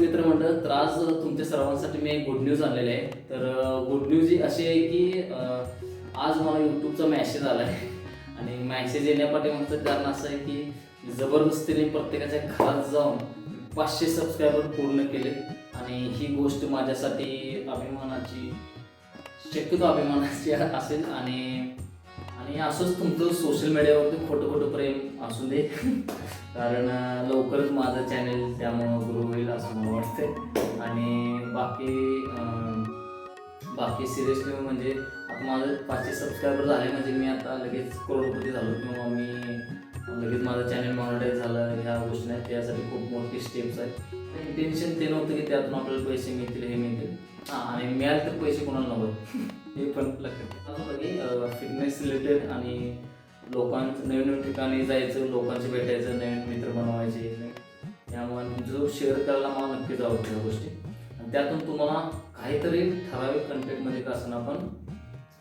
नमस्ते मित्रमंडळ. तर आज तुमच्या सर्वांसाठी मी एक गुड न्यूज आणलेली आहे. तर गुड न्यूज ही अशी आहे की आज मला यूट्यूबचा मॅसेज आला आहे आणि मॅसेज येण्यापाठीमागचं कारण असं आहे की जबरदस्तीने प्रत्येकाच्या घरात जाऊन 500 सबस्क्रायबर पूर्ण केले आणि ही गोष्ट माझ्यासाठी अभिमानाची, शक्यतो अभिमानाची असेल. आणि असंच तुमचं सोशल मीडियावरती खोटं प्रेम असू दे कारण लवकरच माझं चॅनल त्यामुळं ग्रो होईल असं मला वाटतं. आणि बाकी सिरियसली म्हणजे आता माझं 500 सबस्क्रायबर झाले म्हणजे मी आता लगेच करोडपती झालो किंवा मी लगेच माझं चॅनल मॉनिटाईज झालं, ह्या गोष्टी नाही. त्यासाठी खूप मोठी स्टेप्स आहेत. इंटेन्शन ते नव्हतं की त्यातून आपल्याला पैसे मिळतील, हे मिळतील. आणि मिळाले तर पैसे कोणाला नव्हते हे पण लक्षात असं होतं की फिटनेस रिलेटेड आणि लोकांचं नवीन ठिकाणी जायचं, लोकांशी भेटायचं, नवीन मित्र बनवायचे. त्यामुळे जो शेअर करायला मला नक्कीच आवडते ह्या गोष्टी. आणि त्यातून तुम्हाला काहीतरी ठराविक कंटेंटमध्ये का असं आपण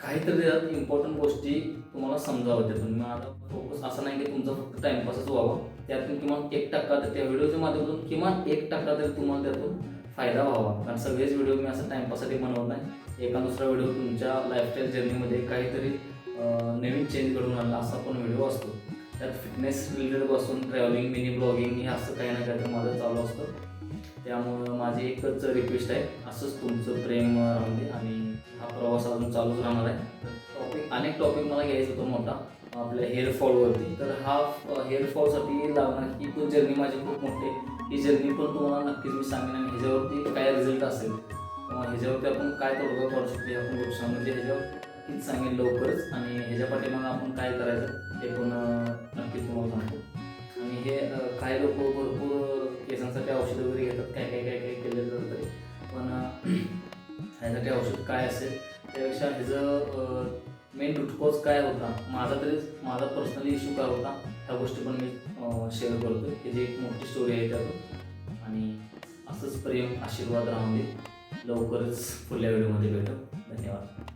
काहीतरी त्यात इम्पॉर्टंट गोष्टी तुम्हाला समजावं. त्यातून माझा फोकस असा नाही की तुमचा फक्त टाईमपासच व्हावा. त्यातून किमान 1% तर त्या व्हिडिओच्या माध्यमातून किमान 1% तरी तुम्हाला त्यातून फायदा व्हावा. कारण सगळेच व्हिडिओ मी असं टाईमपाससाठी बनवत नाही. एका दुसरा व्हिडिओ तुमच्या लाईफस्टाईल जर्नीमध्ये काहीतरी नवीन चेंज घडून आणला असा पण व्हिडिओ असतो. त्यात फिटनेस रिलेटेडपासून ट्रॅव्हलिंग, मिनी ब्लॉगिंग हे असं काही ना काही तर माझं चालू असतं. त्यामुळं माझी एकच रिक्वेस्ट आहे, असंच तुमचं प्रेम राहून दे आणि हा प्रवास अजून चालूच राहणार आहे. अनेक टॉपिक मला घ्यायचं होतं मोठा आपल्या हेअरफॉलवरती. तर हा हेअरफॉलसाठी लावणार ही पण जर्नी माझी खूप मोठी आहे. ही जर्नी पण तुम्हाला नक्कीच मी सांगेन आणि ह्याच्यावरती काय रिझल्ट असेल किंवा ह्याच्यावरती आपण काय तोडगा काढू शकतो ह्या पण गोष्टी म्हणजे ह्याच्यावर नक्कीच सांगेन लवकरच. आणि ह्याच्या पाठीमागं आपण काय करायचं हे पण नक्कीच तुम्हाला सांगतो. आणि हे काही लोक भरपूर केसांसाठी औषध वगैरे घेतात, काय केलेलं जातं तरी पण ह्यासाठी औषध काय असेल त्यापेक्षा ह्याचं मेन रूटकॉज काय होता, माझा पर्सनली इश्यू काय होता ह्या गोष्टी पण मी शेअर करतो. त्याची एक मोठी स्टोरी आहे त्यातून. आणि असंच प्रेम आशीर्वाद राहून दे. लवकरच पुढल्या व्हिडिओमध्ये भेटू. धन्यवाद.